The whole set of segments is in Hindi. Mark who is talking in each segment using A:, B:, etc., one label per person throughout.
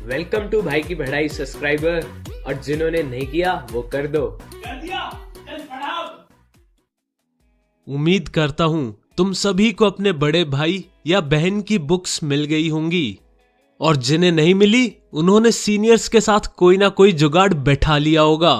A: वेलकम टू भाई की बढ़ाई सब्सक्राइबर, और जिन्होंने नहीं किया वो कर दो।
B: उम्मीद करता हूँ तुम सभी को अपने बड़े भाई या बहन की बुक्स मिल गई होंगी, और जिन्हें नहीं मिली उन्होंने सीनियर्स के साथ कोई ना कोई जुगाड़ बैठा लिया होगा।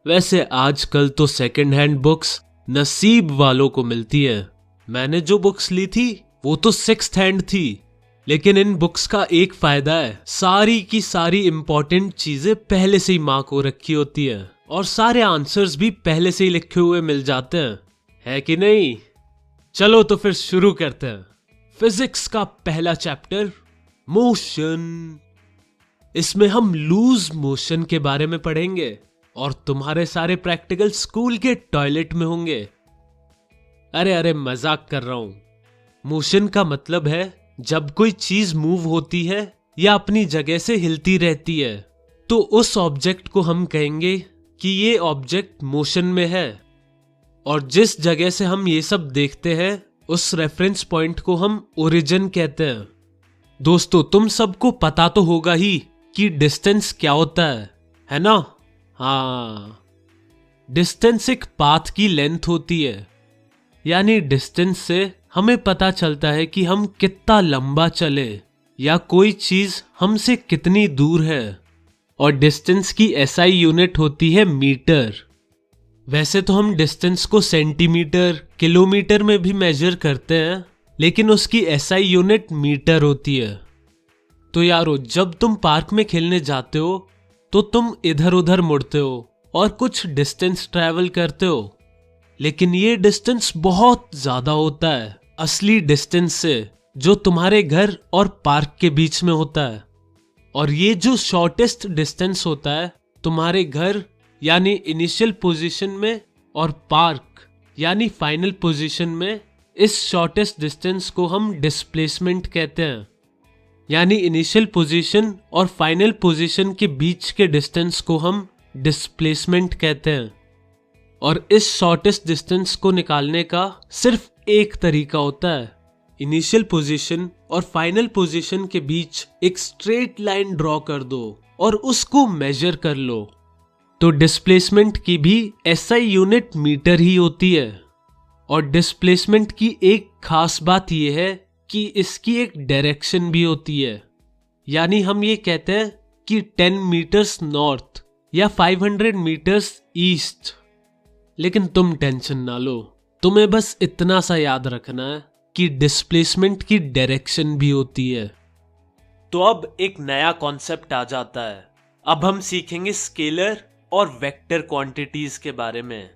B: वैसे आजकल तो सेकंड हैंड बुक्स नसीब वालों को मिलती है। मैंने जो बुक्स ली थी वो तो सिक्स्थ हैंड थी, लेकिन इन बुक्स का एक फायदा है, सारी की सारी इंपॉर्टेंट चीजें पहले से ही मार्क हो रखी होती है और सारे आंसर्स भी पहले से ही लिखे हुए मिल जाते हैं, है कि नहीं? चलो तो फिर शुरू करते हैं। फिजिक्स का पहला चैप्टर, मोशन। इसमें हम लूज मोशन के बारे में पढ़ेंगे और तुम्हारे सारे प्रैक्टिकल स्कूल के टॉयलेट में होंगे। अरे मजाक कर रहा हूं। मोशन का मतलब है जब कोई चीज मूव होती है या अपनी जगह से हिलती रहती है, तो उस ऑब्जेक्ट को हम कहेंगे कि ये ऑब्जेक्ट मोशन में है। और जिस जगह से हम ये सब देखते हैं उस रेफरेंस पॉइंट को हम ओरिजिन कहते हैं। दोस्तों, तुम सबको पता तो होगा ही कि डिस्टेंस क्या होता है ना? हाँ, डिस्टेंस एक पाथ की लेंथ होती है, यानी डिस्टेंस से हमें पता चलता है कि हम कितना लंबा चले या कोई चीज हमसे कितनी दूर है। और डिस्टेंस की एसआई यूनिट होती है मीटर। वैसे तो हम डिस्टेंस को सेंटीमीटर, किलोमीटर में भी मेजर करते हैं, लेकिन उसकी एसआई यूनिट मीटर होती है। तो यारो, जब तुम पार्क में खेलने जाते हो तो तुम इधर उधर मुड़ते हो और कुछ डिस्टेंस ट्रैवल करते हो, लेकिन ये डिस्टेंस बहुत ज्यादा होता है असली डिस्टेंस से, जो तुम्हारे घर और पार्क के बीच में होता है। और ये जो शॉर्टेस्ट डिस्टेंस होता है तुम्हारे घर यानी इनिशियल पोजीशन में और पार्क यानी फाइनल पोजीशन में, इस शॉर्टेस्ट डिस्टेंस को हम डिस्प्लेसमेंट कहते हैं। यानी इनिशियल पोजीशन और फाइनल पोजीशन के बीच के डिस्टेंस को हम डिस्प्लेसमेंट कहते हैं। और इस शॉर्टेस्ट डिस्टेंस को निकालने का सिर्फ एक तरीका होता है। इनिशियल पोजीशन और फाइनल पोजीशन के बीच एक स्ट्रेट लाइन ड्रॉ कर दो और उसको मेजर कर लो। तो डिस्प्लेसमेंट की भी एसआई यूनिट मीटर ही होती है। और डिस्प्लेसमेंट की एक खास बात यह है कि इसकी एक डायरेक्शन भी होती है। यानी हम ये कहते हैं कि 10 मीटर्स नॉर्थ या 500 मीटर्स ईस्ट। लेकिन तुम टेंशन ना लो, तुम्हें बस इतना सा याद रखना है कि डिस्प्लेसमेंट की डायरेक्शन भी होती है। तो अब एक नया कॉन्सेप्ट आ जाता है। अब हम सीखेंगे स्केलर और वेक्टर क्वांटिटीज के बारे में।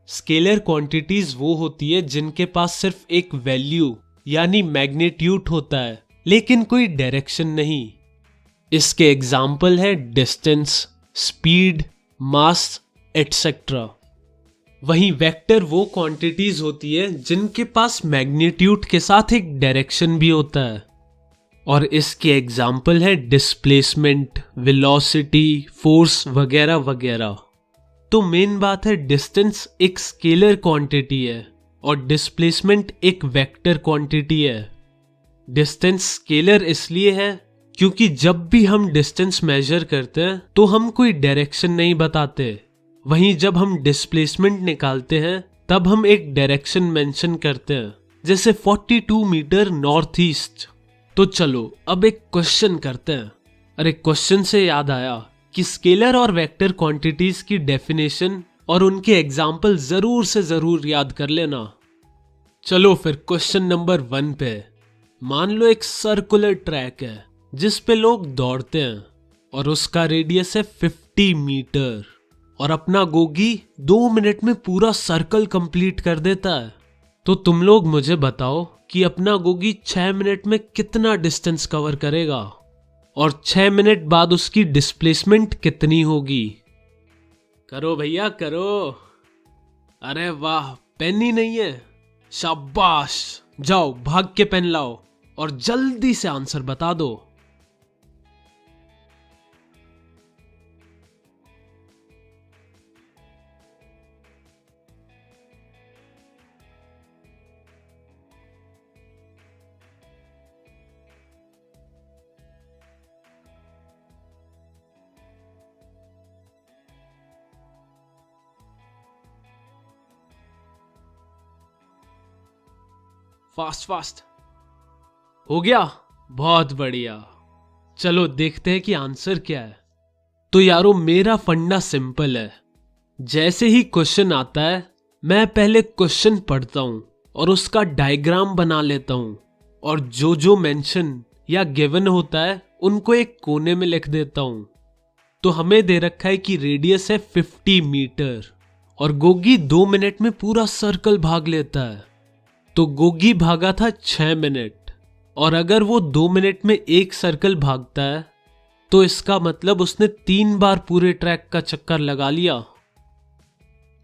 B: स्केलर क्वांटिटीज वो होती है जिनके पास सिर्फ एक वैल्यू यानी मैग्नीट्यूड होता है, लेकिन कोई डायरेक्शन नहीं। इसके एग्जाम्पल है डिस्टेंस, स्पीड, मास एटसेट्रा। वहीं वेक्टर वो क्वांटिटीज होती है जिनके पास मैग्नीट्यूड के साथ एक डायरेक्शन भी होता है। और इसके एग्जाम्पल है डिस्प्लेसमेंट, वेलोसिटी, फोर्स वगैरह वगैरह। तो मेन बात है, डिस्टेंस एक स्केलर क्वांटिटी है और डिस्प्लेसमेंट एक वेक्टर क्वांटिटी है। डिस्टेंस स्केलर इसलिए है क्योंकि जब भी हम डिस्टेंस मेजर करते हैं तो हम कोई डायरेक्शन नहीं बताते। वहीं जब हम डिस्प्लेसमेंट निकालते हैं तब हम एक डायरेक्शन मेंशन करते हैं, जैसे 42 मीटर नॉर्थ ईस्ट। तो चलो अब एक क्वेश्चन करते हैं। अरे, क्वेश्चन से याद आया कि स्केलर और वेक्टर क्वांटिटीज की डेफिनेशन और उनके एग्जाम्पल जरूर से जरूर याद कर लेना। चलो फिर क्वेश्चन नंबर 1 पे। मान लो एक सर्कुलर ट्रैक है जिस पे लोग दौड़ते हैं और उसका रेडियस है 50 मीटर, और अपना गोगी 2 मिनट में पूरा सर्कल कंप्लीट कर देता है। तो तुम लोग मुझे बताओ कि अपना गोगी 6 मिनट में कितना डिस्टेंस कवर करेगा, और 6 मिनट बाद उसकी डिस्प्लेसमेंट कितनी होगी? करो भैया करो। अरे वाह, पेन ही नहीं है। शाबाश, जाओ भाग के पेन लाओ और जल्दी से आंसर बता दो। Fast fast. हो गया, बहुत बढ़िया। चलो देखते हैं कि आंसर क्या है। तो यारो मेरा फंडा सिंपल है। जैसे ही क्वेश्चन आता है मैं पहले क्वेश्चन पढ़ता हूं और उसका डायग्राम बना लेता हूं, और जो जो मेंशन या गिवन होता है उनको एक कोने में लिख देता हूं। तो हमें दे रखा है कि रेडियस है 50 मीटर और गोगी 2 मिनट में पूरा सर्कल भाग लेता है। तो गोगी भागा था 6 मिनट, और अगर वो 2 मिनट में एक सर्कल भागता है तो इसका मतलब उसने 3 बार पूरे ट्रैक का चक्कर लगा लिया।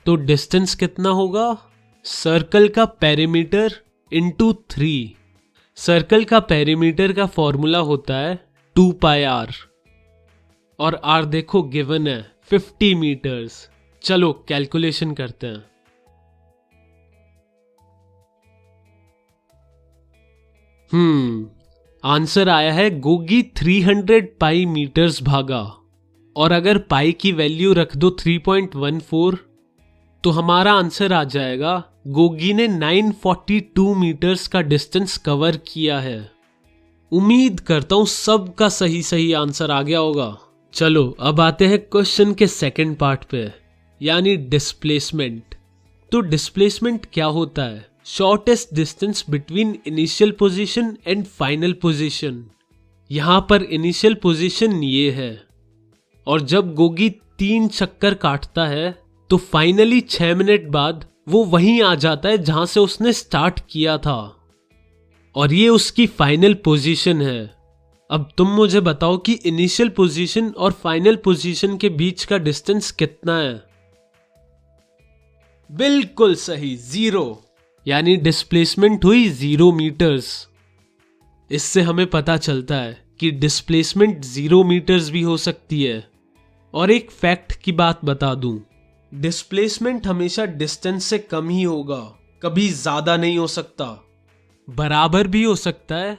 B: तो डिस्टेंस कितना होगा? सर्कल का पेरीमीटर इंटू 3। सर्कल का पेरीमीटर का फॉर्मूला होता है 2 पाई आर, और आर देखो गिवन है 50 मीटर्स। चलो कैलकुलेशन करते हैं। आंसर आया है गोगी 300 पाई मीटर्स भागा, और अगर पाई की वैल्यू रख दो 3.14 तो हमारा आंसर आ जाएगा गोगी ने 942 मीटर्स का डिस्टेंस कवर किया है। उम्मीद करता हूं सबका सही सही आंसर आ गया होगा। चलो अब आते हैं क्वेश्चन के सेकंड पार्ट पे, यानी डिस्प्लेसमेंट। तो डिस्प्लेसमेंट क्या होता है? Shortest distance between initial position and final position. यहां पर इनिशियल पोजीशन ये है, और जब गोगी 3 चक्कर काटता है तो फाइनली 6 मिनट बाद वो वहीं आ जाता है जहां से उसने स्टार्ट किया था, और ये उसकी फाइनल पोजीशन है। अब तुम मुझे बताओ कि इनिशियल पोजीशन और फाइनल पोजीशन के बीच का डिस्टेंस कितना है? बिल्कुल सही, 0। यानी डिस्प्लेसमेंट हुई 0 मीटर्स। इससे हमें पता चलता है कि डिस्प्लेसमेंट 0 मीटर्स भी हो सकती है। और एक फैक्ट की बात बता दूं, डिस्प्लेसमेंट हमेशा डिस्टेंस से कम ही होगा, कभी ज्यादा नहीं हो सकता। बराबर भी हो सकता है,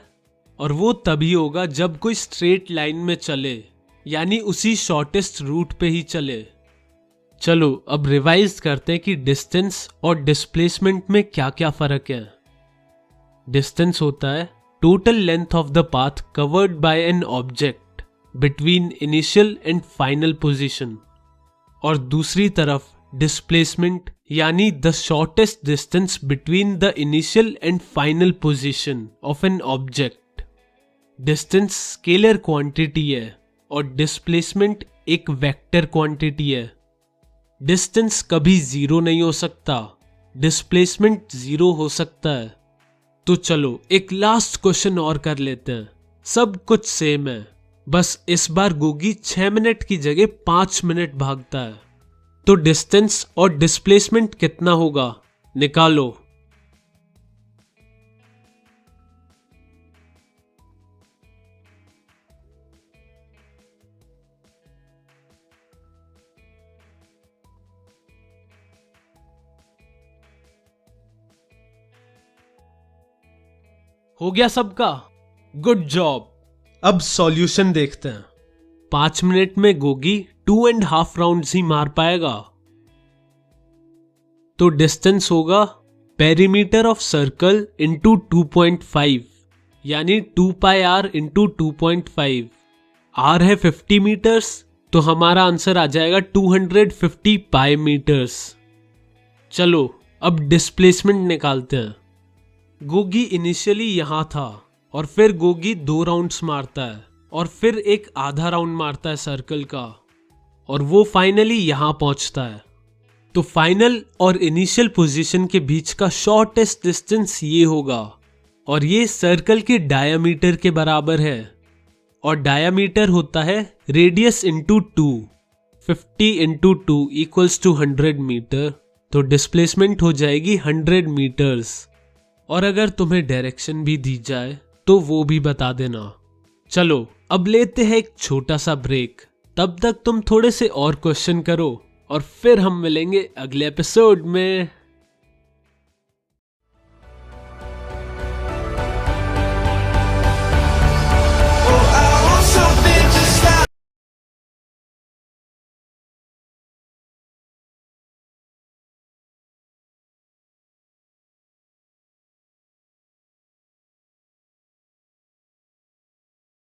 B: और वो तभी होगा जब कोई स्ट्रेट लाइन में चले, यानी उसी शॉर्टेस्ट रूट पे ही चले। चलो अब रिवाइज करते हैं कि डिस्टेंस और डिस्प्लेसमेंट में क्या क्या फर्क है। डिस्टेंस होता है total length of the path covered by an object between initial and final position, और दूसरी तरफ डिस्प्लेसमेंट यानी the shortest distance between the initial and final position of an object. Distance scalar quantity है और डिस्प्लेसमेंट एक वेक्टर क्वांटिटी है। डिस्टेंस कभी 0 नहीं हो सकता, डिस्प्लेसमेंट 0 हो सकता है। तो चलो एक लास्ट क्वेश्चन और कर लेते हैं। सब कुछ सेम है, बस इस बार गोगी 6 मिनट की जगह 5 मिनट भागता है। तो डिस्टेंस और डिस्प्लेसमेंट कितना होगा, निकालो। हो गया सबका? Good job. अब सॉल्यूशन देखते हैं। 5 मिनट में गोगी 2.5 राउंड्स ही मार पाएगा। तो डिस्टेंस होगा पेरीमीटर ऑफ सर्कल इंटू 2.5, यानी 2 पाई आर इंटू 2.5। आर है 50 मीटर्स, तो हमारा आंसर आ जाएगा 250 पाई मीटर्स। चलो अब डिस्प्लेसमेंट निकालते हैं। गोगी इनिशियली यहां था, और फिर गोगी 2 राउंड्स मारता है, और फिर एक आधा राउंड मारता है सर्कल का, और वो फाइनली यहां पहुंचता है। तो फाइनल और इनिशियल पोजीशन के बीच का शॉर्टेस्ट डिस्टेंस ये होगा, और ये सर्कल के डायामीटर के बराबर है, और डायामीटर होता है radius into 2। 50 into 2 equals to 100 metre. तो डिस्प्लेसमेंट हो जाएगी 100 मीटर्स। और अगर तुम्हें डायरेक्शन भी दी जाए तो वो भी बता देना। चलो अब लेते हैं एक छोटा सा ब्रेक, तब तक तुम थोड़े से और क्वेश्चन करो, और फिर हम मिलेंगे अगले एपिसोड में।